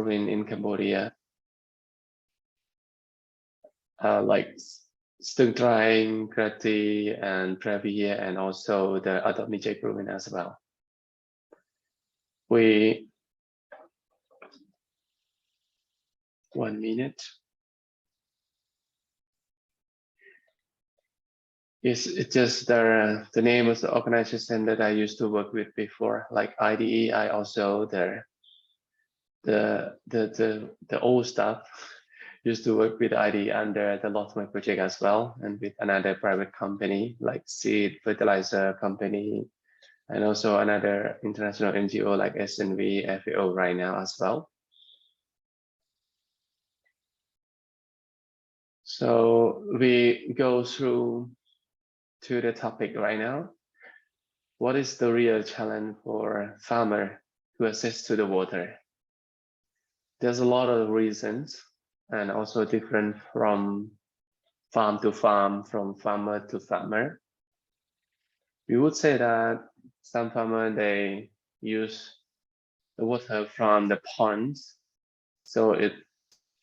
in Cambodia, like Stung Trang, Krati, and Previer, and also the other major province as well. We 1 minute. Yes, it's just the name of the organization that I used to work with before, like IDE. I also the old stuff used to work with IDE under the Lotman project as well, and with another private company like seed fertilizer company, and also another international NGO like SNV, FAO right now as well. So we go through to the topic right now. What is the real challenge for farmer to access to the water? There's a lot of reasons, and also different from farm to farm, from farmer to farmer. We would say that some farmer, they use the water from the ponds. So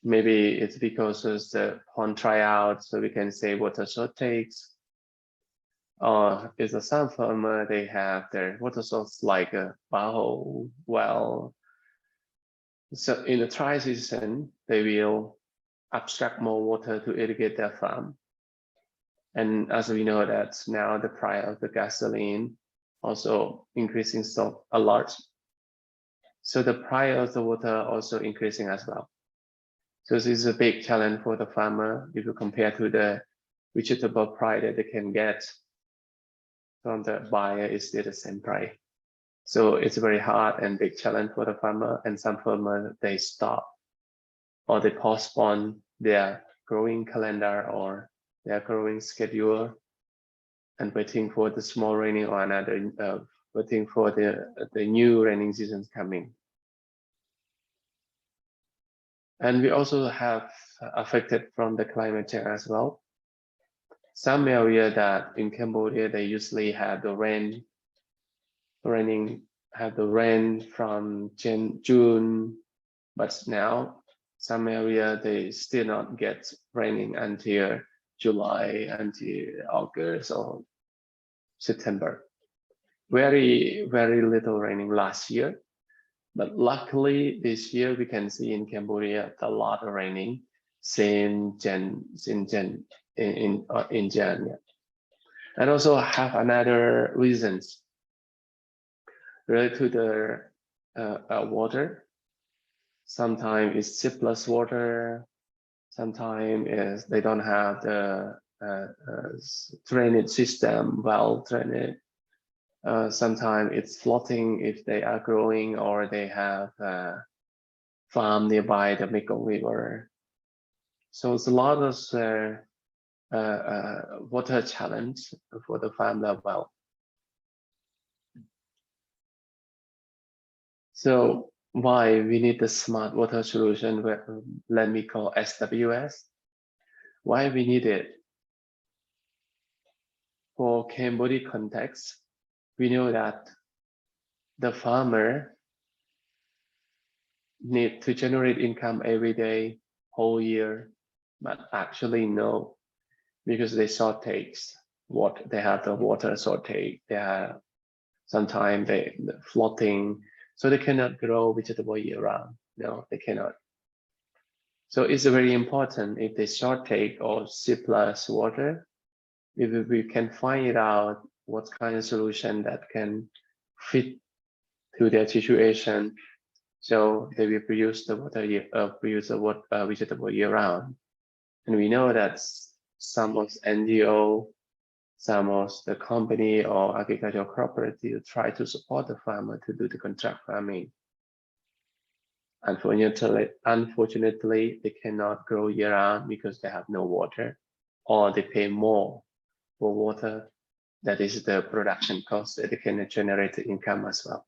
maybe it's because of the pond dry out, so we can say water shortage. Or is a some farmer, they have their water source like a borehole, well. So in the dry season, they will abstract more water to irrigate their farm. And as we know that now the price of the gasoline also increasing so a lot. So the price of the water also increasing as well. So this is a big challenge for the farmer if you compare to the vegetable price that they can get from the buyer is still the same price. So it's very hard and big challenge for the farmer, and some farmers, they stop or they postpone their growing calendar or their growing schedule and waiting for the small raining or another, waiting for the new raining season coming. And we also have affected from the climate change as well. Some area that in Cambodia, they usually have the rain from June, but now some area they still not get raining until July, until August or September. Very, very little raining last year, but luckily this year we can see in Cambodia a lot of raining since January. And also have another reasons related to the water. Sometimes it's surplus water. Sometimes is they don't have the drainage system well drained. Sometimes it's flooding if they are growing or they have a farm nearby the Mekong River. So it's a lot of water challenge for the farmer well. So why we need the smart water solution, let me call SWS. Why we need it? For Cambodia context, we know that the farmer need to generate income every day, whole year, but actually no, because they shortage what they have the water shortage. They are sometimes they flooding, so they cannot grow vegetable year round. No, they cannot. So it's very important if they shortage or surplus water, if we can find out what kind of solution that can fit to their situation, so they will produce the water vegetable year round. And we know that some of NGO, some of the company or agricultural cooperative try to support the farmer to do the contract farming. Unfortunately, they cannot grow year round because they have no water, or they pay more for water. That is the production cost that they can generate the income as well.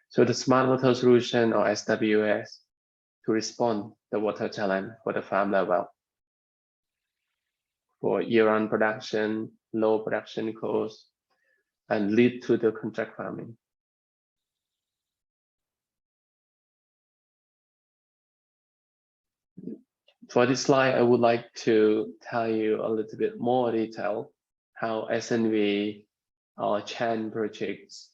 So the smart water solution or SWS to respond the water challenge for the farm level. For year-round production, low production costs, and lead to the contract farming. For this slide, I would like to tell you a little bit more detail how SNV or CHAN projects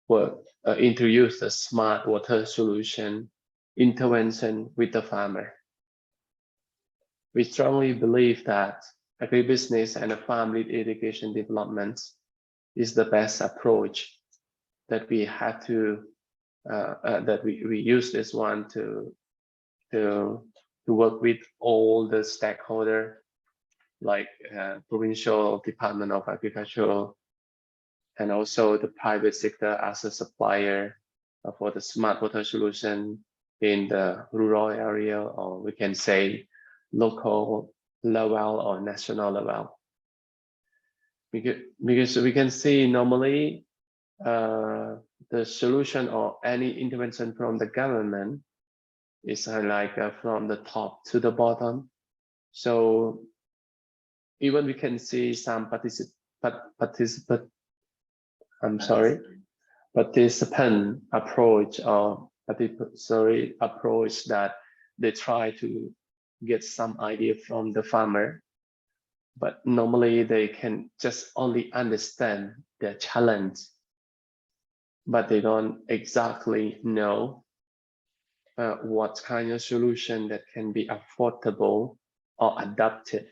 work, introduce the smart water solution intervention with the farmer. We strongly believe that agribusiness and farm-led irrigation development is the best approach that we have to that we use this one to work with all the stakeholders like provincial Department of Agriculture and also the private sector as a supplier for the smart water solution in the rural area, or we can say local level or national level. Because we can see normally the solution or any intervention from the government is like from the top to the bottom. So even we can see some participant approach or approach that they try to get some idea from the farmer, but normally they can just only understand the challenge, but they don't exactly know what kind of solution that can be affordable or adapted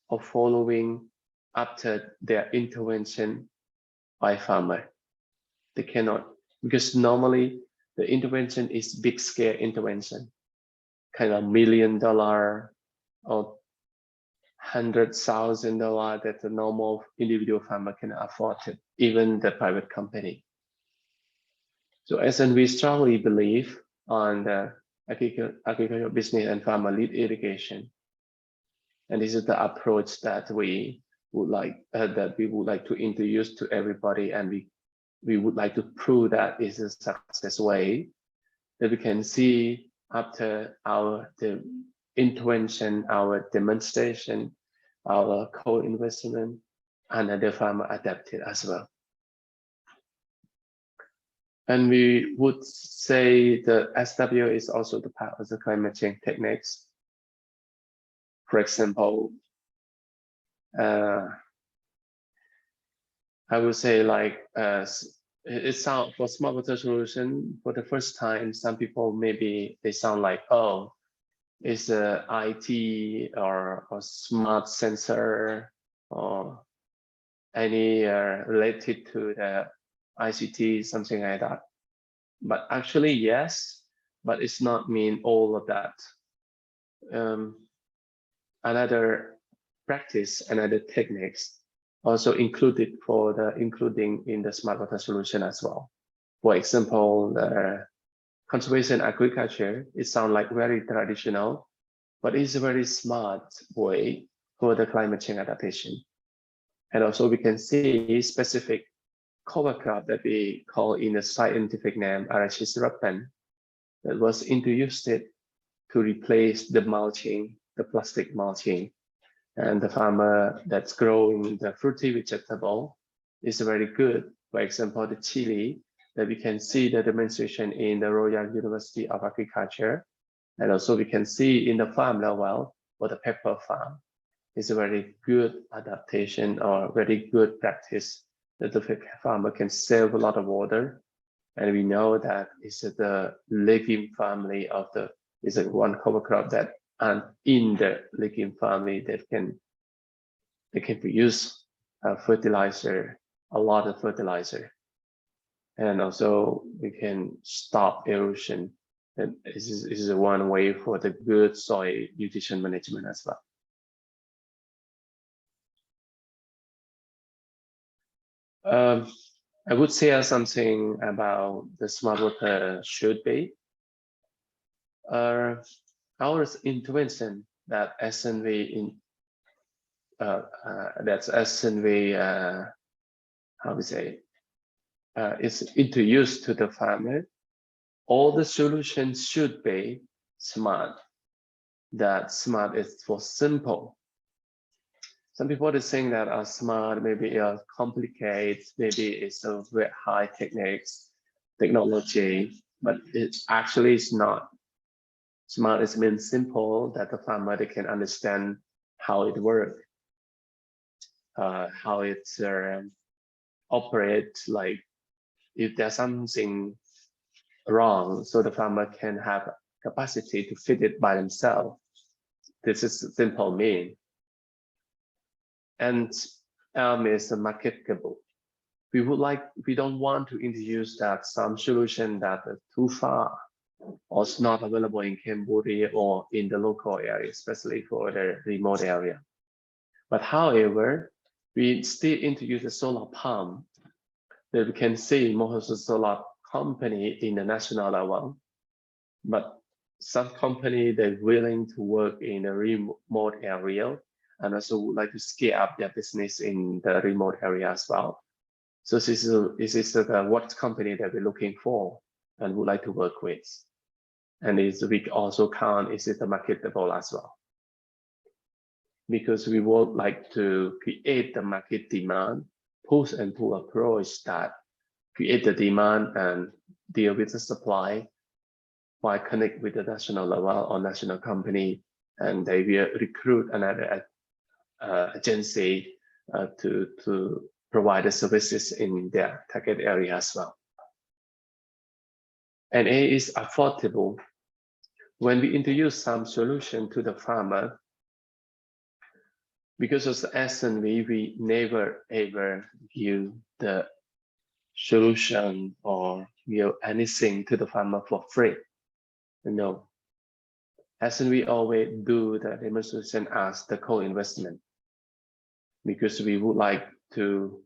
or following after their intervention by farmer. They cannot, because normally the intervention is big scale intervention, kind of $1 million or $100,000 that the normal individual farmer can afford it, even the private company. So SNV strongly believe on the agricultural business and farmer-led irrigation, and this is the approach that we would like to introduce to everybody, and we would like to prove that is a success way that we can see after the intervention, our demonstration, our co-investment, and the farmer adapted as well. And we would say the SW is also the part of the climate change techniques. For example, I would say like it sounds for smart water solution for the first time, some people maybe they sound like, oh, it's a IT or smart sensor or any related to the ICT, something like that. But actually, yes, but it's not mean all of that. Another practice, another techniques also included for the including in the smart water solution as well. For example, the conservation agriculture, it sounds like very traditional, but it's a very smart way for the climate change adaptation. And also we can see specific cover crop that we call in the scientific name Irrigation that was introduced to replace the mulching, the plastic mulching. And the farmer that's growing the fruity vegetable is very good. For example, the chili that we can see the demonstration in the Royal University of Agriculture. And also we can see in the farm level for the pepper farm. It's a very good adaptation or very good practice that the farmer can save a lot of water. And we know that it's the legume family of the, is one cover crop that, and in the legume family that they can produce fertilizer, a lot of fertilizer. And also we can stop erosion. And this is one way for the good soil nutrition management as well. I would say something about the smart water should be. Our intervention that SNV how we say is introduced to the farmer. All the solutions should be smart. That smart is for simple. Some people are saying that are smart, maybe complicated, maybe it's a very high technology, but it actually is not. Smart is means simple, that the farmer they can understand how it works, how it operates. Like if there's something wrong, so the farmer can have capacity to fix it by themselves. This is simple mean. And is marketable. We don't want to introduce that some solution that are too far or is not available in Cambodia or in the local area, especially for the remote area. But however, we still introduce a solar pump that we can see most of the solar company in the national level. But some company, they're willing to work in a remote area and also would like to scale up their business in the remote area as well. So this is what company that we're looking for and would like to work with. And we also count, is it marketable as well? Because we would like to create the market demand, push and pull approach that create the demand and deal with the supply by connect with the national level or national company, and they will recruit another agency to provide the services in their target area as well. And A is affordable. When we introduce some solution to the farmer, because of the SNV, we never ever give the solution or give anything to the farmer for free. No. SNV always do the demonstration as the co-investment, because we would like to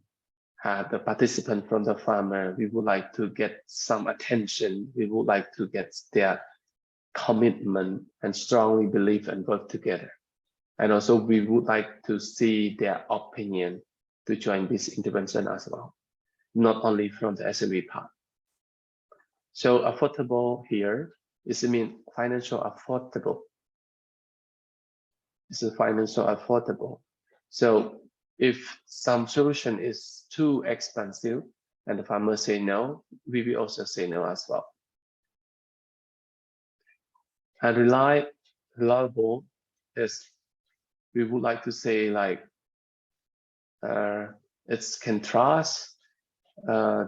have the participant from the farmer. We would like to get some attention. We would like to get their commitment and strongly believe and work together. And also we would like to see their opinion to join this intervention as well, not only from the SNV part. So affordable here is mean financial affordable. This is financial affordable. So if some solution is too expensive and the farmer say no, we will also say no as well. And reliable is, we would like to say like, it can trust,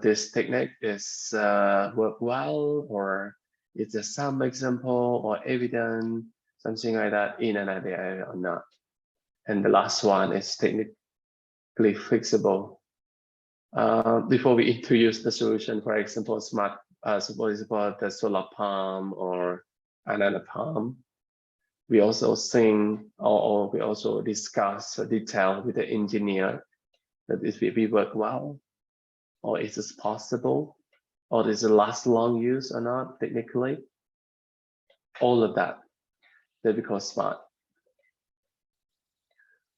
this technique is work well, or it's a some example or evidence, something like that in another area or not. And the last one is technically fixable. Before we introduce the solution, for example, smart, suppose about the solar pump or another pump, we also think or we also discuss detail with the engineer that if it work well, or is it possible, or does it last long use or not technically. All of that we call smart.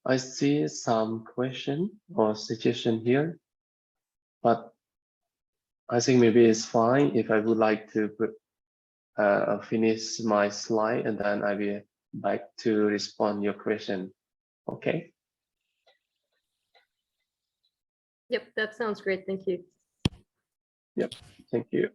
I see some question or suggestion here, but I think maybe it's fine if I would like to finish my slide and then I will back to respond your question. Okay. Yep, that sounds great. Thank you. Yep, thank you.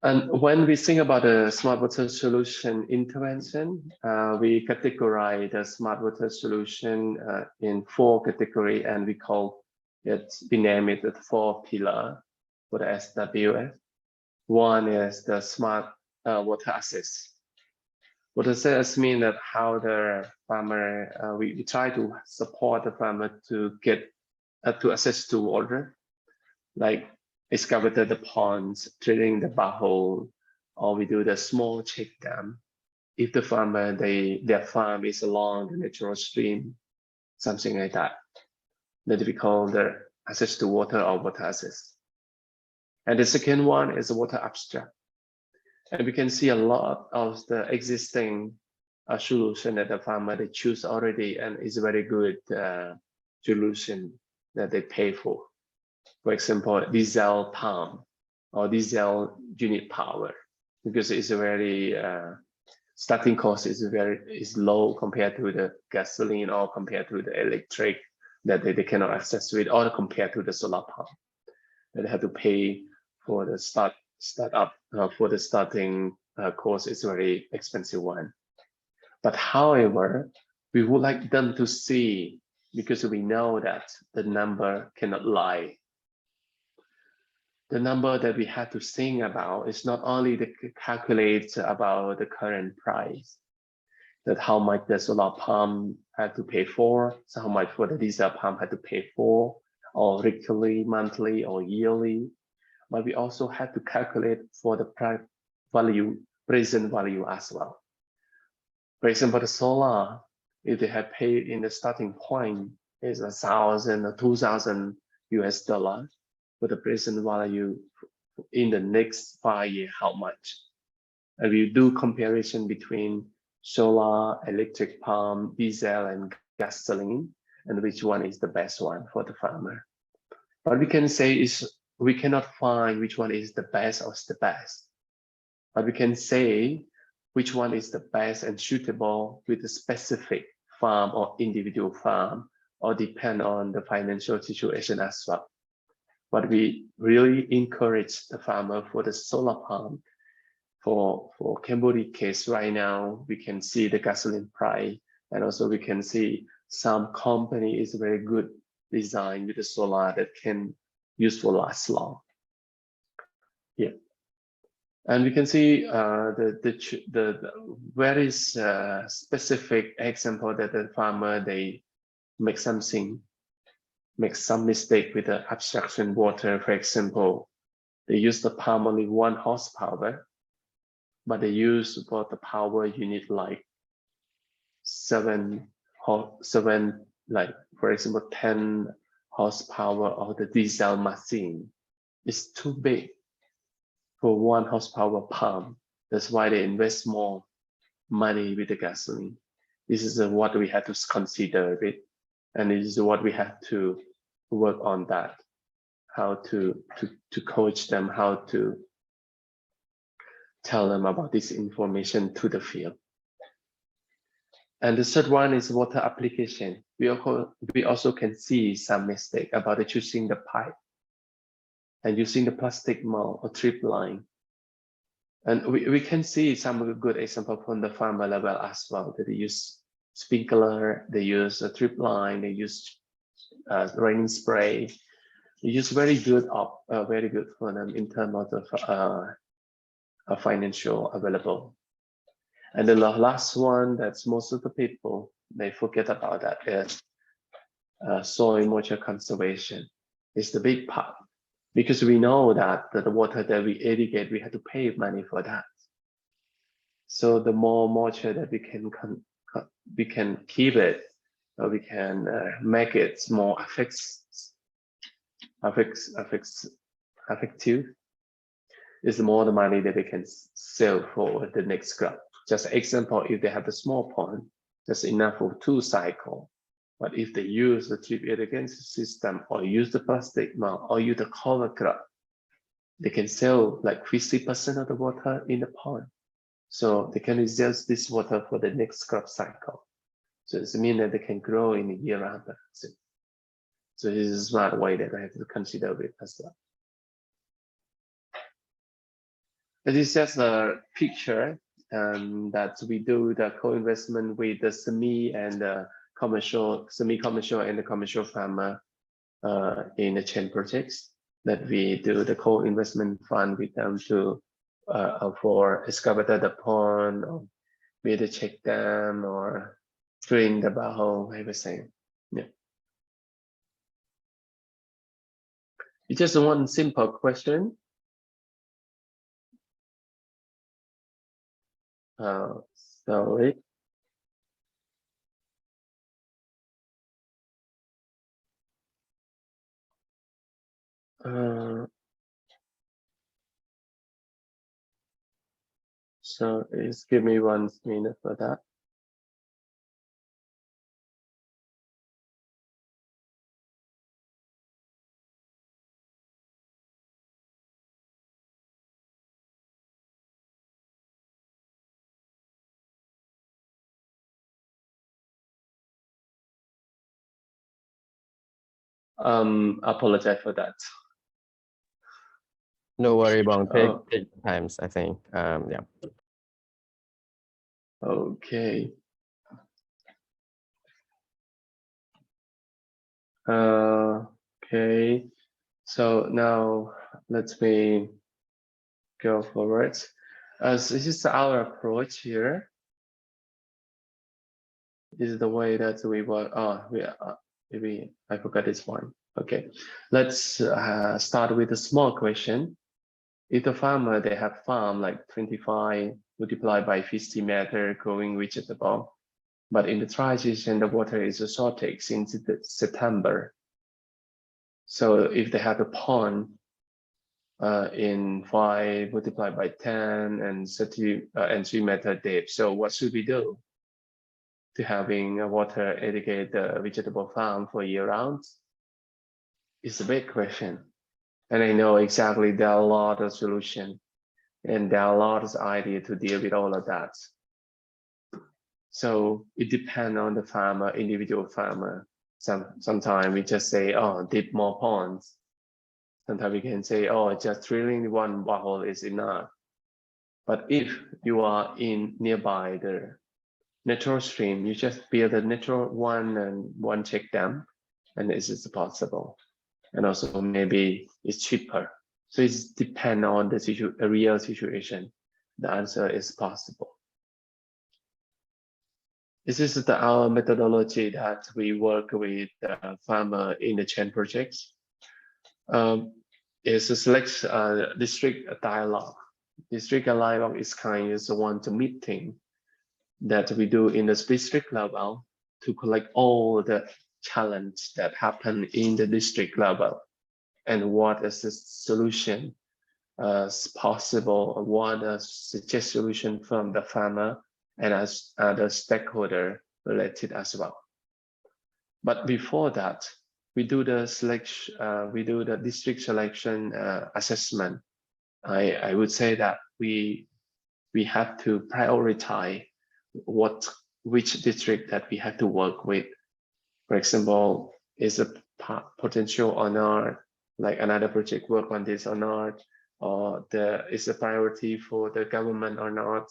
And when we think about the smart water solution intervention, we categorize the smart water solution in 4 categories, and we call it, we name it the 4 pillars for the SWS. One is the smart water access. What does this mean? That how the farmer, we try to support the farmer to get to access to water, like excavate the ponds, drilling the borehole, or we do the small check dam. If the farmer, their farm is along the natural stream, something like that, that we call the access to water or water access. And the second one is water abstract. And we can see a lot of the existing solution that the farmer they choose already, and is a very good solution that they pay for. For example, diesel pump or diesel unit power, because it's a very starting cost is low compared to the gasoline or compared to the electric that they cannot access with, or compared to the solar pump that they have to pay for the start up for the starting course, is very expensive one. But however, we would like them to see, because we know that the number cannot lie. The number that we have to think about is not only to calculate about the current price, that how much the solar pump had to pay for, so how much for the diesel pump had to pay for, or weekly, monthly, or yearly. But we also have to calculate for the price value, present value as well. For example, the solar, if they have paid in the starting point is 1,000 or 2,000 US dollars, but the present value in the next 5 years, how much? And we do comparison between solar, electric pump, diesel, and gasoline, and which one is the best one for the farmer. What we can say is we cannot find which one is the best or the best, but we can say which one is the best and suitable with a specific farm or individual farm, or depend on the financial situation as well. But we really encourage the farmer for the solar pump. For Cambodia case right now, we can see the gasoline price, and also we can see some company is very good design with the solar that can use for last long. Yeah, and we can see the very specific example that the farmer they make some mistake with the abstraction water. For example, they use the pump only 1 horsepower, but they use for the power unit like 7, like for example 10 horsepower of the diesel machine. It's too big for 1 horsepower pump. That's why they invest more money with the gasoline. This is what we have to consider it, and this is what we have to work on, that how to coach them, how to tell them about this information to the field. And the third one is water application. We also can see some mistake about choosing the pipe and using the plastic mold or drip line. And we can see some good example from the farmer level as well, that they use sprinkler, they use a drip line, they use raining spray. They use very good for them in terms of the financial available. And the last one, that's most of the people, they forget about that, is soil moisture conservation. It's the big part, because we know that the water that we irrigate, we have to pay money for that. So the more moisture that we can keep it, or we can make it more effective, is the more the money that they can sell for the next crop. Just example, if they have a small pond, that's enough for 2 cycles. But if they use the drip irrigation system, or use the plastic mold, or use the cover crop, they can sell like 50% of the water in the pond. So they can reserve this water for the next crop cycle. So it means that they can grow in a year round. So this is a smart way that I have to consider it as well. This is just a picture that we do the co-investment with the semi and the semi-commercial and the commercial farmer in the chain projects, that we do the co-investment fund with them to for excavator the pond, or build a check dam, or drain the borehole, everything. Yeah. It's just one simple question. Sorry. So just give me 1 minute for that. Apologize for that. No worry, Bong. Take times, I think. Yeah. Okay. Okay. So now let me go forward. As this is our approach here. This is the way that we work. Oh, maybe I forgot this one. Okay, let's start with a small question. If the farmer they have farm like 25 multiplied by 50 meter growing vegetable, but in the dry season the water is a shortage since September. So if they have a pond in 5 multiplied by 10 and 30 and 3 meter depth, so what should we do to having a water irrigate the vegetable farm for year round? It's a big question. And I know exactly there are a lot of solutions and there are a lot of ideas to deal with all of that. So it depends on the farmer, individual farmer. Sometimes we just say, oh, dig more ponds. Sometimes we can say, oh, just drilling one borehole is enough. But if you are in nearby the natural stream, you just build a natural one and one check dam, and this is possible. And also maybe it's cheaper. So it depends on the real situation. The answer is possible. This is our methodology that we work with the farmer in the chain projects. It's a select district dialogue. District dialogue is kind of one to meeting that we do in the district level to collect all the challenge that happen in the district level and what is the solution possible, what a suggest solution from the farmer and as the stakeholder related as well. But before that, we do the selection, we do the district selection assessment. I would say that we have to prioritize which district that we have to work with. For example, is a potential or not, like another project work on this or not, or is a priority for the government or not.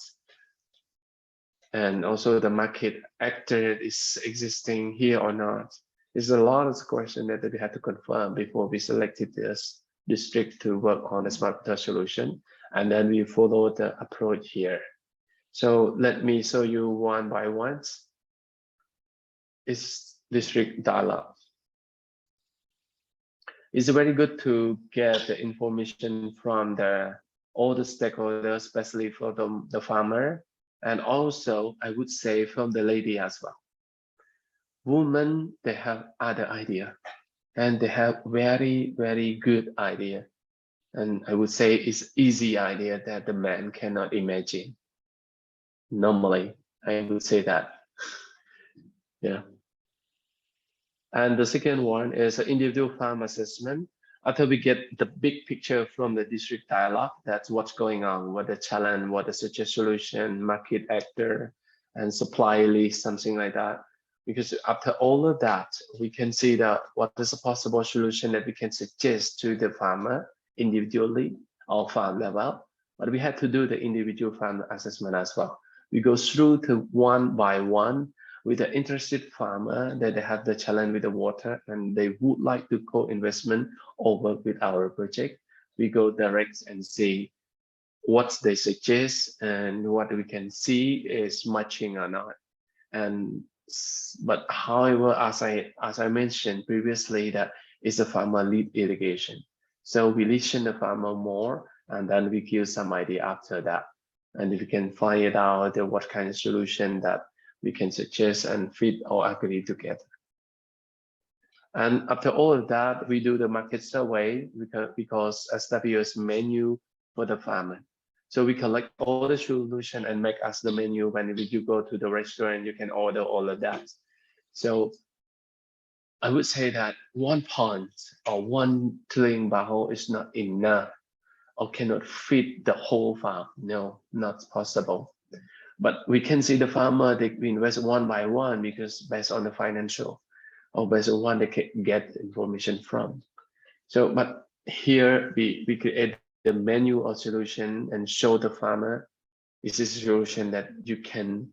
And also the market actor is existing here or not. There's a lot of questions that we have to confirm before we selected this district to work on the smart water solution. And then we follow the approach here. So let me show you one by one. It's district dialogue. It's very good to get the information from all the stakeholders, especially for the farmer, and also I would say from the lady as well. Women, they have other idea, and they have very, very good idea. And I would say it's easy idea that the man cannot imagine. Normally, I would say that. Yeah. And the second one is an individual farm assessment. After we get the big picture from the district dialogue, that's what's going on, what the challenge, what the suggest solution, market actor, and supply list, something like that. Because after all of that, we can see that what is a possible solution that we can suggest to the farmer individually or farm level. But we have to do the individual farm assessment as well. We go through to one by one with the interested farmer that they have the challenge with the water and they would like to co-investment or work with our project. We go direct and see what they suggest and what we can see is matching or not. But however, as I mentioned previously, that is a farmer lead irrigation. So we listen to the farmer more and then we give some idea after that. And if we can find out what kind of solution that we can suggest and fit or agree together. And after all of that, we do the market survey because SW is menu for the farmer. So we collect all the solution and make us the menu. When you go to the restaurant, you can order all of that. So I would say that one pond or one drilling borehole is not enough or cannot fit the whole farm. No, not possible. But we can see the farmer, they invest one by one because based on the financial or based on one they can get information from. So, but here we create the menu or solution and show the farmer this is a solution that you can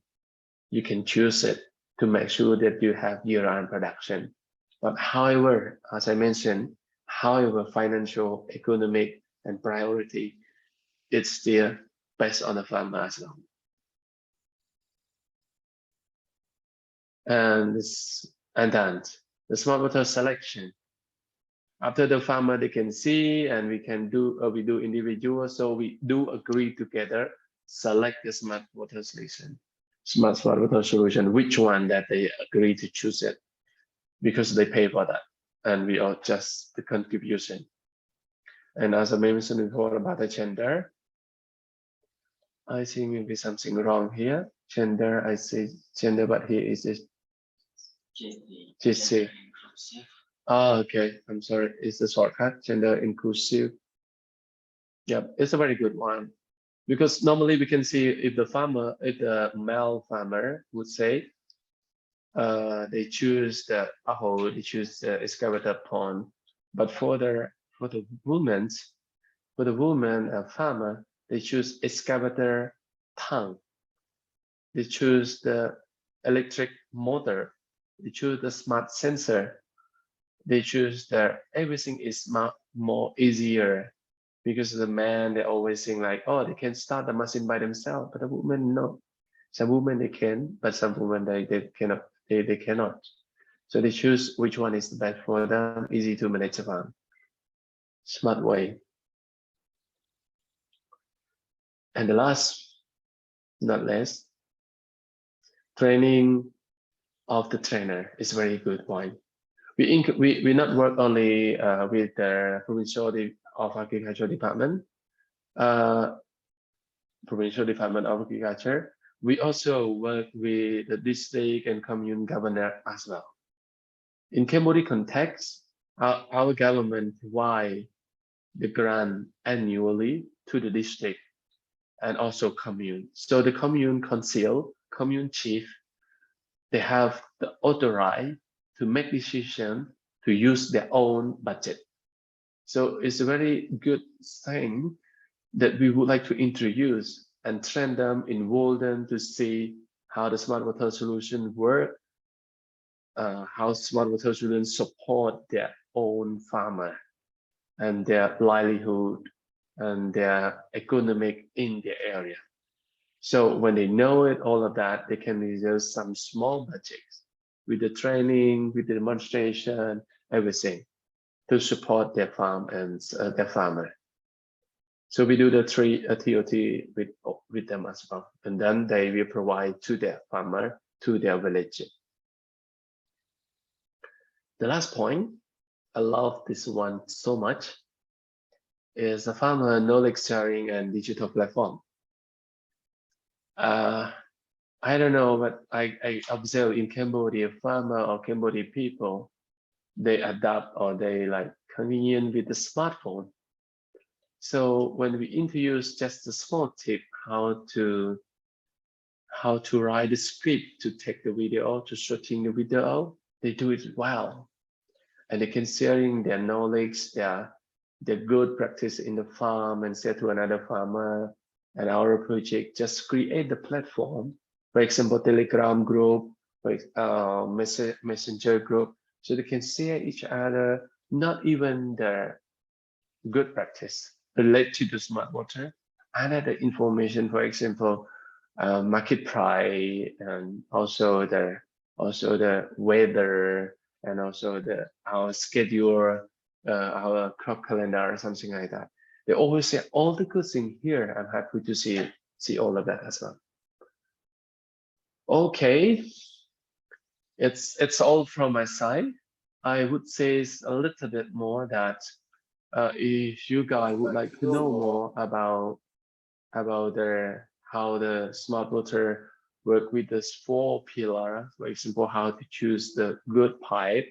you can choose it to make sure that you have year-round production. But however, as I mentioned, however, financial, economic, and priority, it's still based on the farmer as well. And then the smart water selection. After the farmer, they can see, and we can do, we do individual. So we do agree together, select the smart water solution, smart water solution, which one that they agree to choose it, because they pay for that, and we are just the contribution. And as I mentioned before about the gender, I think maybe something wrong here. Gender, I say gender, but here is it GC. Oh, okay. I'm sorry. It's the shortcut, gender inclusive. Yep, it's a very good one, because normally we can see if the male farmer would say, they choose the they choose the excavator pond, but for the woman farmer, they choose excavator tank. They choose the electric motor. They choose the smart sensor. They choose that everything is more easier, because the man, they always think like, oh, they can start the machine by themselves, but the woman, no. Some women they can, but some women they cannot. They cannot. So they choose which one is the best for them, easy to manage the farm. Smart way. And the last, not less, training of the trainer is very good point. We not work only with the provincial of agriculture department, provincial department of agriculture. We also work with the district and commune governor as well. In Cambodia context, our government provide the grant annually to the district and also commune. So the commune council, commune chief, they have the authority to make decision to use their own budget. So it's a very good thing that we would like to introduce and train them, involve them to see how the smart water solution work, how smart water solution support their own farmer and their livelihood and their economic in the area. So when they know it, all of that, they can use some small budgets with the training, with the demonstration, everything to support their farm and their farmer. So we do the TOT with them as well. And then they will provide to their farmer, to their village. The last point, I love this one so much, is the farmer knowledge sharing and digital platform. I don't know, but I observe in Cambodia, farmer or Cambodian people, they adapt or they like convenient with the smartphone. So when we introduce just a small tip, how to write the script to take the video, to shooting the video, they do it well. And they can sharing their knowledge, their good practice in the farm and share to another farmer. And our project just create the platform, for example, Telegram group, messenger group, so they can share each other, not even the good practice related to the smart water, another information, for example, market price, and also the weather, and also our schedule, our crop calendar, or something like that. They always say all the good things here. I'm happy to see all of that as well. Okay, it's all from my side. I would say a little bit more that if you guys would like to know more about how the smart water work with this 4 pillars, for example, how to choose the good pipe,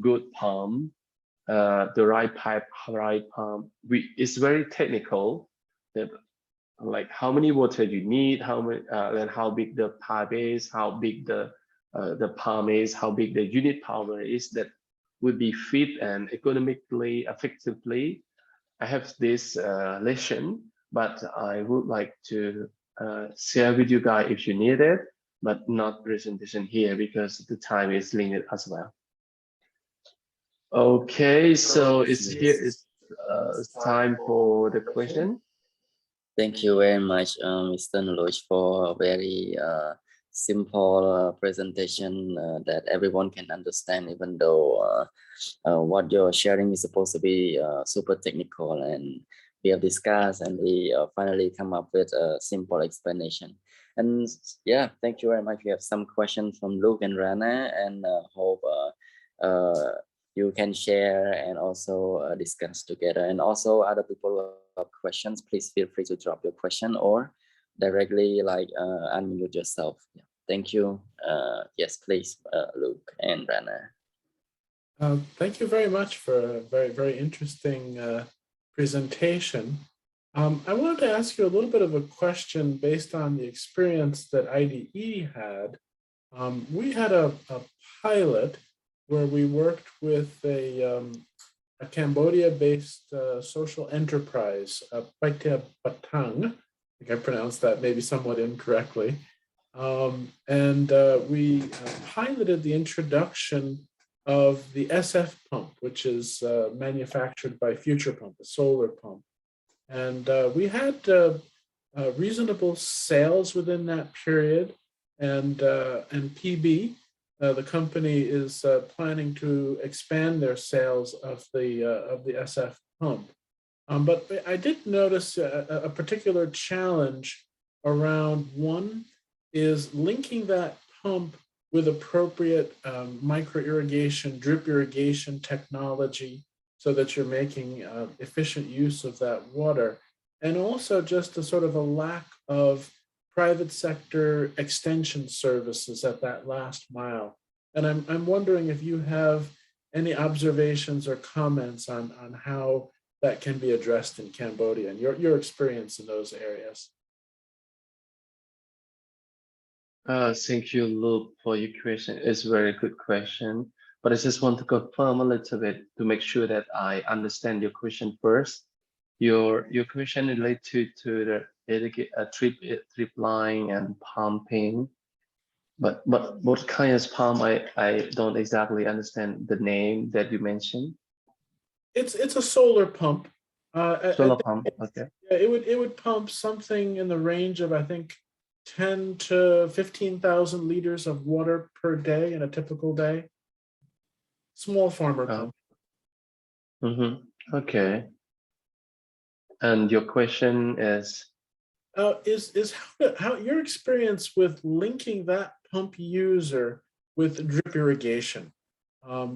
good pump, the right pipe, right pump. It's very technical. That like how many water you need, how many, and how big the pipe is, how big the pump is, how big the unit power is. That would be fit and economically effectively. I have this lesson, but I would like to share with you guys if you need it. but not presentation here because the time is limited as well. Okay, so it's time for the question. Thank you very much, Mr. Naluch, for a very simple presentation that everyone can understand, even though what you're sharing is supposed to be super technical, and we have discussed and we finally come up with a simple explanation. And yeah, thank you very much. We have some questions from Luke and Rana, and hope you can share and also discuss together. And also other people who have questions, please feel free to drop your question or directly like unmute yourself. Yeah. Thank you. Yes, please, Luke and Rana. Thank you very much for a very, very interesting presentation. I wanted to ask you a little bit of a question based on the experience that IDE had. We had a pilot where we worked with a Cambodia-based social enterprise, Paita Batang. I think I pronounced that maybe somewhat incorrectly. We piloted the introduction of the SF pump, which is manufactured by Future Pump, a solar pump. And we had reasonable sales within that period, and PB, the company, is planning to expand their sales of the SF pump. But I did notice a particular challenge around, one is linking that pump with appropriate micro irrigation, drip irrigation technology, so that you're making efficient use of that water. And also just a sort of a lack of private sector extension services at that last mile. And I'm wondering if you have any observations or comments on how that can be addressed in Cambodia and your experience in those areas. Thank you, Luke, for your question. It's a very good question, but I just want to confirm a little bit to make sure that I understand your question first. Your question related to the drip line and pumping, but what kind of pump? I don't exactly understand the name that you mentioned. It's a solar pump. Solar pump, okay. It would pump something in the range of, I think, 10 to 15,000 liters of water per day in a typical day. Small farmer pump. Okay. And your question is how your experience with linking that pump user with drip irrigation.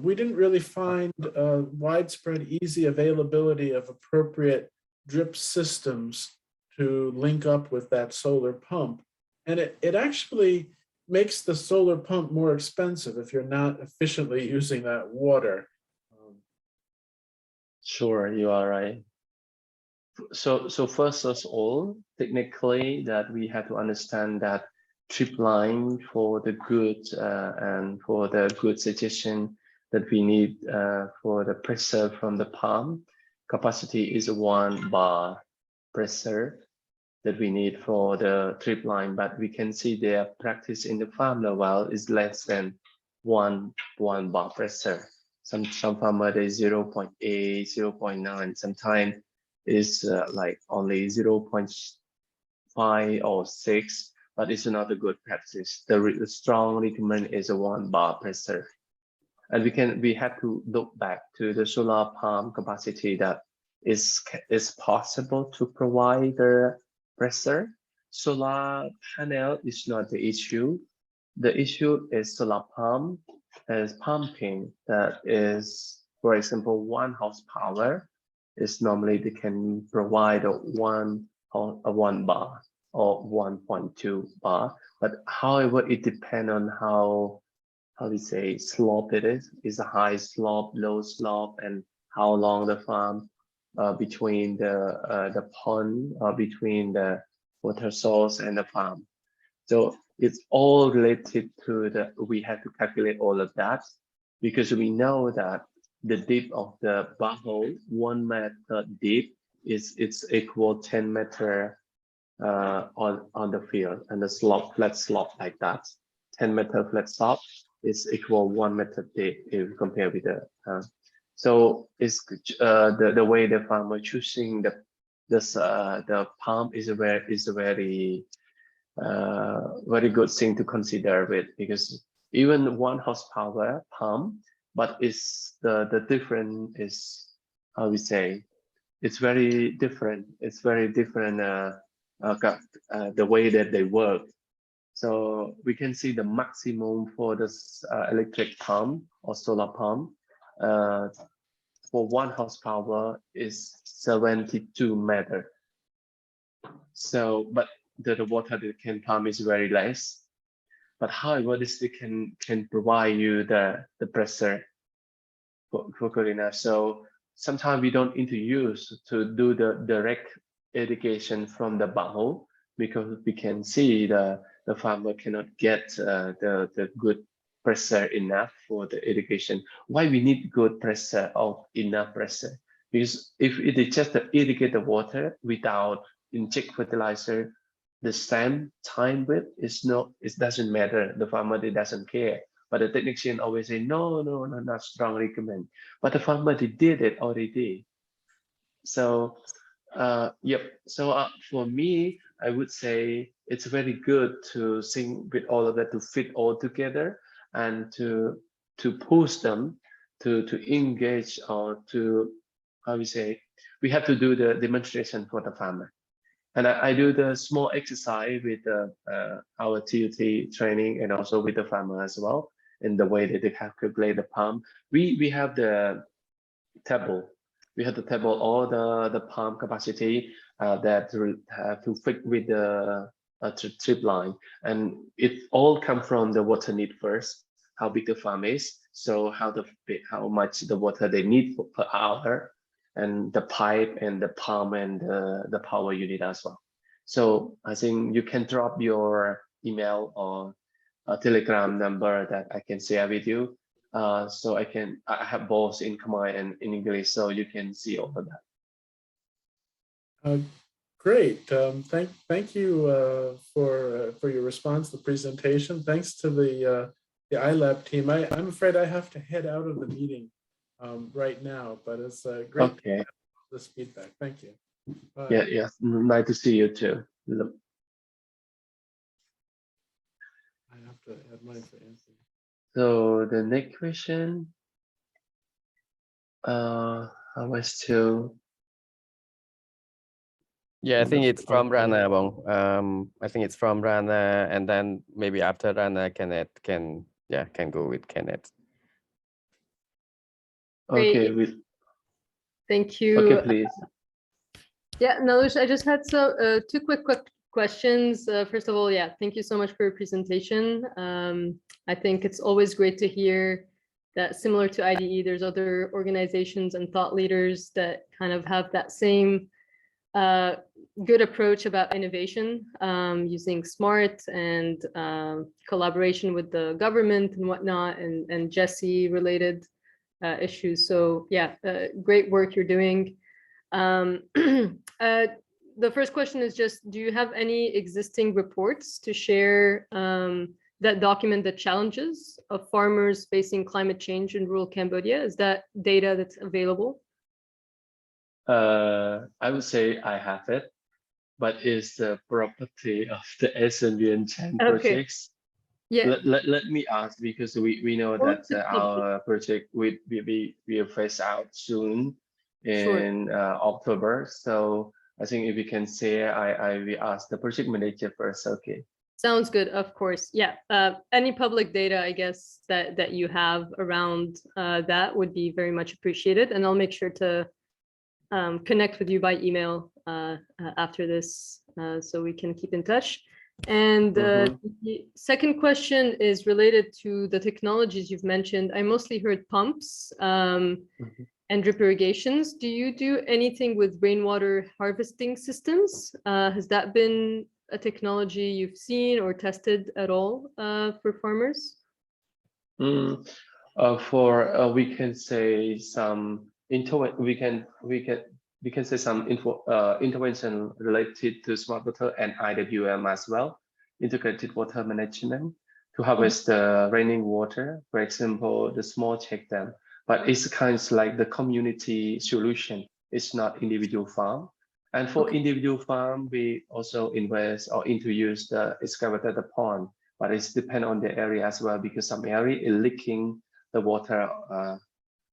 We didn't really find widespread, easy availability of appropriate drip systems to link up with that solar pump. And it actually makes the solar pump more expensive if you're not efficiently using that water. Sure, you are right. So first of all, technically, that we have to understand that drip line for the good and for the good suggestion that we need for the pressure from the pump capacity is 1 bar pressure that we need for the drip line, but we can see their practice in the farmer well is less than one bar pressure. Some farmer they 0.8, 0.9, sometimes is like only 0.5 or 6, but it's not a good practice. The strong recommend is a 1 bar pressure. And we have to look back to the solar pump capacity that is possible to provide the pressure. Solar panel is not the issue. The issue is solar pump as pumping that is, for example, 1 horsepower is normally they can provide a 1 bar or 1.2 bar. But however, it depends on how we say slope it is a high slope, low slope, and how long the farm between the pond or between the water source and the farm. So it's all related to we have to calculate all of that, because we know that the depth of the borehole, 1 meter deep, it's equal 10 meter on the field, and the slope, flat slope like that. 10-meter flat slope is equal 1 meter deep if compared with the. So it's the way the farmer choosing the pump is a very very good thing to consider with, because even 1 horsepower pump, but it's the difference is, how we say, it's very different. It's very different the way that they work. So we can see the maximum for this electric pump or solar pump for 1 horsepower is 72 meter. So, but the water that can pump is very less. But however, this can provide you the pressure for good enough. So sometimes we don't need to use to do the direct irrigation from the borehole, because we can see the farmer cannot get the good pressure enough for the irrigation. Why we need good pressure or enough pressure? Because if it is just to irrigate the water without inject fertilizer, the same time with it doesn't matter. The farmer, they doesn't care. But the technician always say, no, not strong recommend. But the farmer, they did it already. So yep. So for me, I would say it's very good to sing with all of that, to fit all together, and to push them to engage, or to, how we say, we have to do the demonstration for the farmer. And I do the small exercise with our TUT training, and also with the farmer as well, in the way that they calculate the pump. We have the table. We have to table all the pump capacity that to fit with the trip line, and it all come from the water need first, how big the farm is, so how much the water they need per hour, and the pipe and the pump and the power unit as well. So I think you can drop your email or a Telegram number that I can share with you. So I have both in Khmer and in English, so you can see all of that. Great. Thank you for your response, the presentation. Thanks to the iLab team. I'm afraid I have to head out of the meeting right now, but it's great Okay. to have this feedback. Thank you. Bye. Yeah. Nice to see you too. I have to add mine for Anthony. So the next question, I was to. Yeah, I think it's from Rana, Bong. I think it's from Rana, and then maybe after Rana, Kenneth can go with Kenneth. Okay, Great. Thank you. Okay, please. Yeah, Naluch, I just had some 2 quick questions. First of all, yeah, thank you so much for your presentation. I think it's always great to hear that, similar to IDE, there's other organizations and thought leaders that kind of have that same good approach about innovation, using smart and collaboration with the government and whatnot, and Jesse related issues. So yeah, great work you're doing. The first question is just, do you have any existing reports to share that document the challenges of farmers facing climate change in rural Cambodia? Is that data that's available? I would say I have it, but it's the property of the SNV and Chan projects. Yeah. Let me ask, because we know that our project will phase out soon in October. So I think if we can share, I will ask the project manager first. Okay. Sounds good. Of course. Yeah. Any public data, I guess, that you have around that would be very much appreciated, and I'll make sure to connect with you by email after this, so we can keep in touch. And the second question is related to the technologies you've mentioned. I mostly heard pumps and drip irrigations. Do you do anything with rainwater harvesting systems? Has that been a technology you've seen or tested at all for farmers? We can say some we can we can say some intervention related to smart water and IWM as well, integrated water management, to harvest the raining water, for example, the small check dam. But it's kind of like the community solution. It's not individual farm. And for individual farm, we also invest or introduce the excavated pond, but it's depend on the area as well, because some area is leaking the water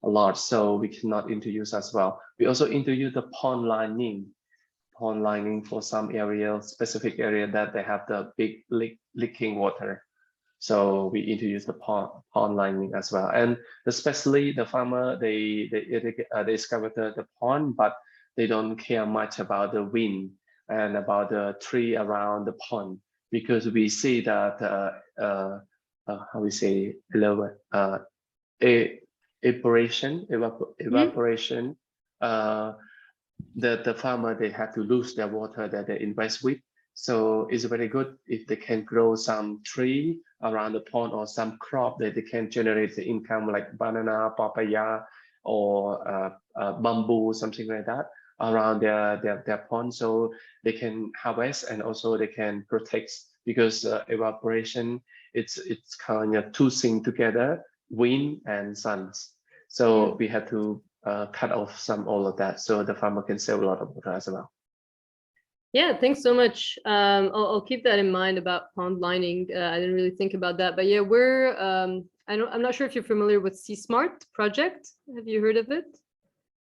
a lot, so we cannot introduce as well. We also introduce the pond lining for some area, specific area that they have the big leaking water. So we introduce the pond lining as well. And especially the farmer, they excavate the pond, but they don't care much about the wind and about the tree around the pond, because we see that how we say evaporation. The farmer, they have to lose their water that they invest with. So it's very good if they can grow some tree around the pond or some crop that they can generate the income, like banana, papaya, or bamboo, something like that, around their pond, so they can harvest and also they can protect, because evaporation, it's kind of two things together, wind and sun. So we have to cut off all of that, so the farmer can save a lot of water as well. Yeah, thanks so much. I'll keep that in mind about pond lining. I didn't really think about that, but yeah, we're I'm not sure if you're familiar with C-Smart project. Have you heard of it?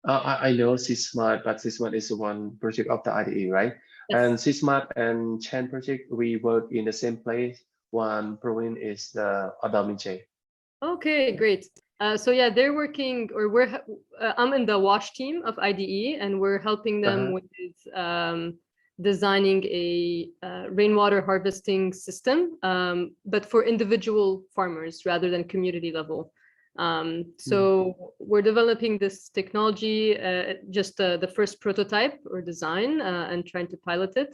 I know C-Smart, but C-Smart is one project of the IDE, right? Yes. And C-Smart and Chan project, we work in the same place. One province is the Adamiche. Okay, great. So yeah, they're working, or I'm in the WASH team of IDE, and we're helping them with designing a rainwater harvesting system, but for individual farmers rather than community level. So we're developing this technology, just the first prototype or design, and trying to pilot it.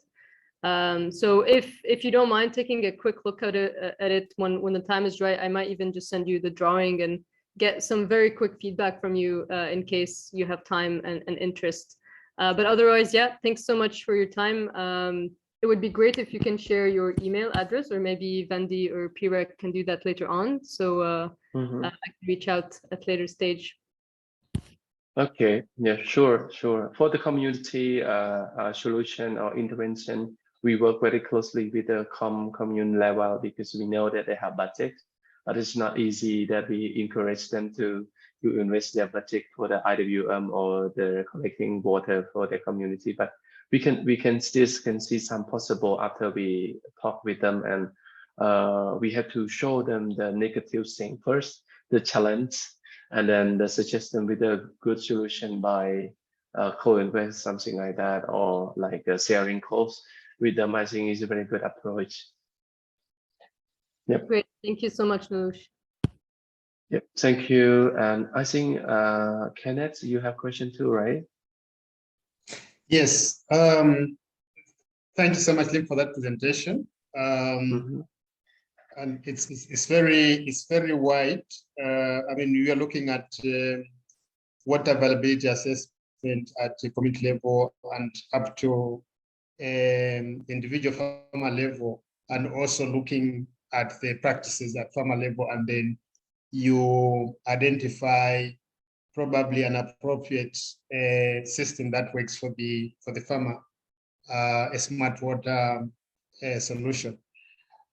So if you don't mind taking a quick look at it when the time is right, I might even just send you the drawing and get some very quick feedback from you in case you have time and interest. But otherwise, yeah, thanks so much for your time. It would be great if you can share your email address, or maybe Vendi or Pirek can do that later on. So I can reach out at later stage. Okay, yeah, sure. For the community solution or intervention, we work very closely with the commune level, because we know that they have budget, but it's not easy that we encourage them to invest their budget for the IWM or the collecting water for the community. But we can still see some possible after we talk with them, and we have to show them the negative thing first, the challenge, and then the suggestion with a good solution by co-invest, something like that, or like sharing costs with them. I think is a very good approach. Yep. Great, thank you so much, Naluch. Yep, thank you. And I think Kenneth, you have question too, right? Yes. Thank you so much, Lim, for that presentation. And it's very wide. I mean, we are looking at water availability assessment at the community level and up to individual farmer level, and also looking at the practices at farmer level, and then you identify probably an appropriate system that works for the farmer, a smart water solution.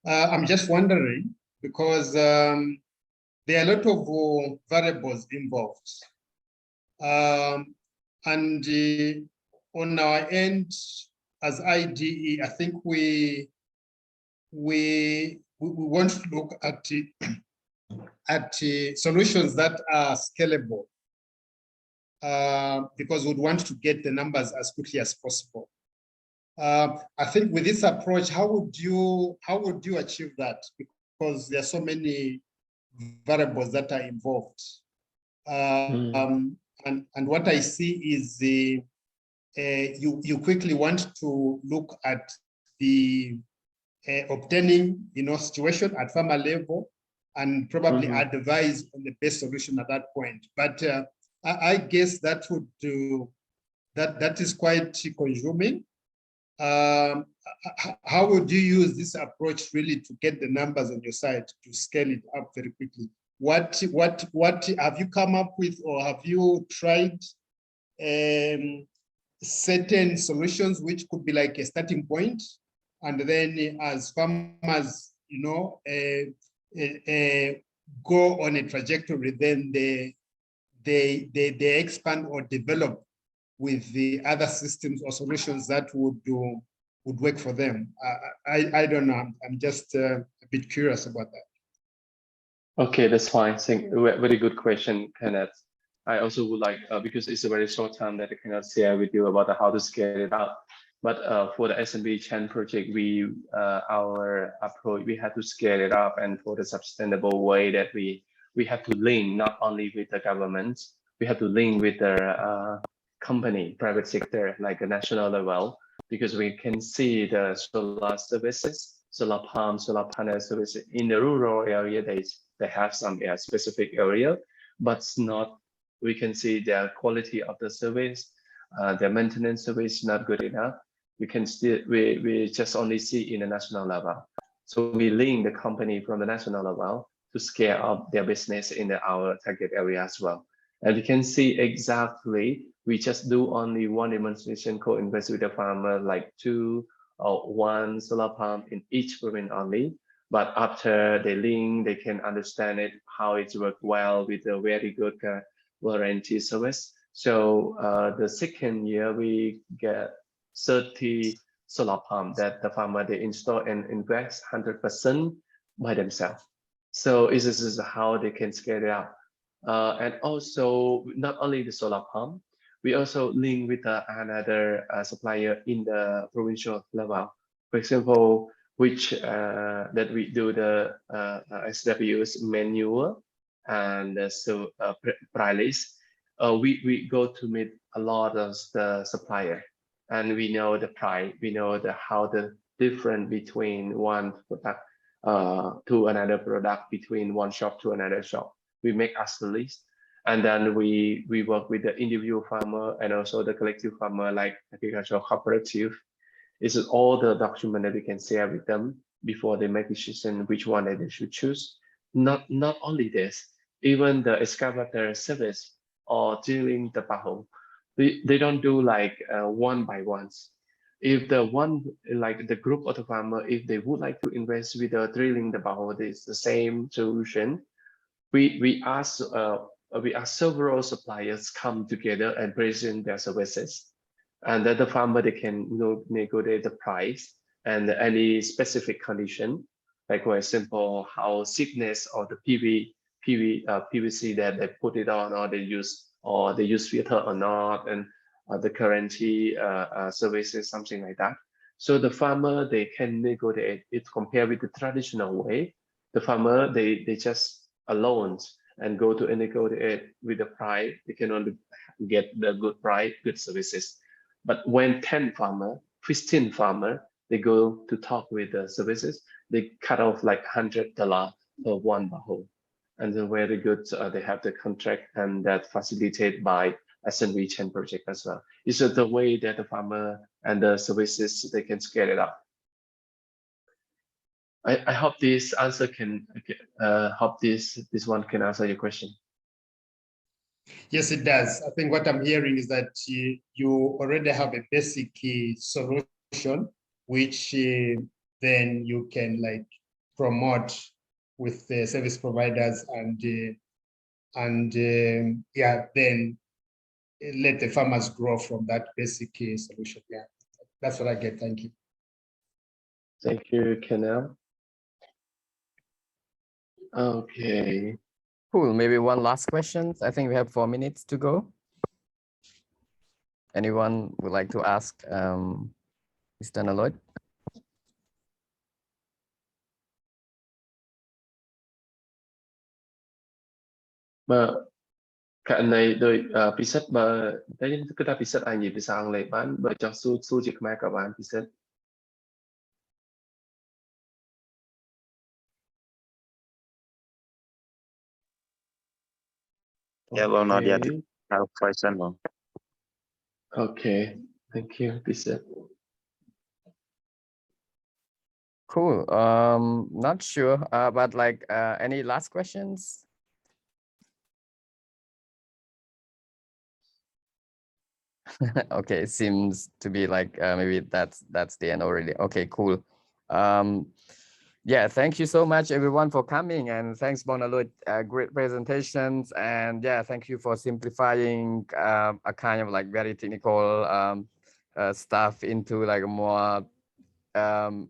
I'm just wondering, because there are a lot of variables involved, and on our end as IDE, I think we want to look at solutions that are scalable, because we'd want to get the numbers as quickly as possible. I think with this approach, how would you achieve that? Because there are so many variables that are involved. And what I see is you quickly want to look at the obtaining situation at farmer level, and probably advise on the best solution at that point. But I guess that that is quite consuming. How would you use this approach really to get the numbers on your side to scale it up very quickly? What have you come up with, or have you tried certain solutions which could be like a starting point, and then as farmers, you know, go on a trajectory, then they expand or develop with the other systems or solutions that would work for them? I don't know. I'm just a bit curious about that. Okay, that's fine. Very good question, Kenneth. I also would like, because it's a very short time that I cannot share with you about how to scale it up. But for the SNV Chan project, our approach, we had to scale it up, and for the sustainable way that we have to link not only with the government, we have to link with the company, private sector, like a national level, because we can see the solar services, solar pump, solar panel services in the rural area. They have some specific area, but it's not. We can see the quality of the service, the maintenance service is not good enough. We can still we just only see in the national level. So we link the company from the national level to scale up their business in our target area as well. And we can see exactly, we just do only one demonstration co-invest with the farmer, like 2 or 1 solar pump in each province only. But after they link, they can understand it, how it works well with a very good warranty service. So the second year, we get 30 solar pump that the farmer, they install and invest 100% by themselves. So this is how they can scale it up. And also, not only the solar pump, we also link with another supplier in the provincial level. For example, which that we do the SW's manure and so price list. We go to meet a lot of the supplier, and we know the price. We know how the difference between one product to another product, between one shop to another shop. We make us the list, and then we work with the individual farmer and also the collective farmer, like agricultural cooperative. This is all the document that we can share with them before they make decision which one that they should choose. Not only this, even the excavator service or drilling the backhoe, they don't do like one by ones. If the one, like the group of the farmer, if they would like to invest with drilling the backhoe, it's the same solution. We ask several suppliers come together and present their services, and that the farmer, they can negotiate the price and any specific condition, like for example, how thickness or the PVC that they put it on, or they use filter or not, and the guarantee services, something like that. So the farmer, they can negotiate it compared with the traditional way. The farmer, they just alone and go to negotiate with the price. They can only get the good price, good services. But when 10 farmer, 15 farmer, they go to talk with the services, they cut off like $100 per one backhoe. And then very good, they have the contract, and that facilitated by SNV Chain project as well. It's the way that the farmer and the services, they can scale it up. I hope this answer can, hope this one can answer your question. Yes, it does. I think what I'm hearing is that you already have a basic solution, which then you can like promote with the service providers, and yeah, then let the farmers grow from that basic solution. Yeah, that's what I get. Thank you. Thank you, Kenel. Okay. Cool. Maybe one last question. I think we have 4 minutes to go. Anyone would like to ask Mr. Naluch? Cái này đôi piset mà đấy cái ta piset ai nhỉ pisang lại bán bởi cho su chỉ mai cả bán piset. Yeah, well, Nadia, have a question. Okay, thank you, Bishop. Cool. Not sure, but like any last questions? Okay, seems to be like maybe that's the end already. Okay, cool. Yeah, thank you so much everyone for coming, and thanks Naluch, great presentations, and yeah, thank you for simplifying a kind of like very technical stuff into like a more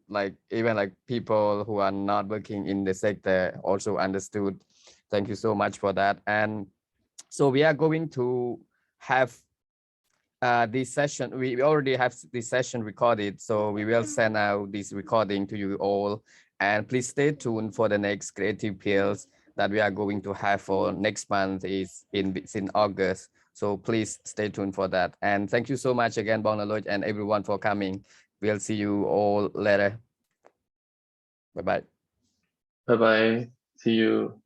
like even like people who are not working in the sector also understood. Thank you so much for that. And so we are going to have this session. We already have this session recorded, so we will send out this recording to you all, and please stay tuned for the next creative pills that we are going to have for next month. It's in August, so please stay tuned for that. And thank you so much again, Naluch, and everyone for coming. We'll see you all later. Bye-bye. Bye-bye. See you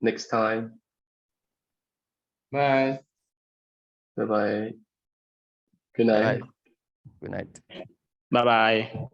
next time. Bye. Bye-bye. Good night. Bye. Good night. Bye bye.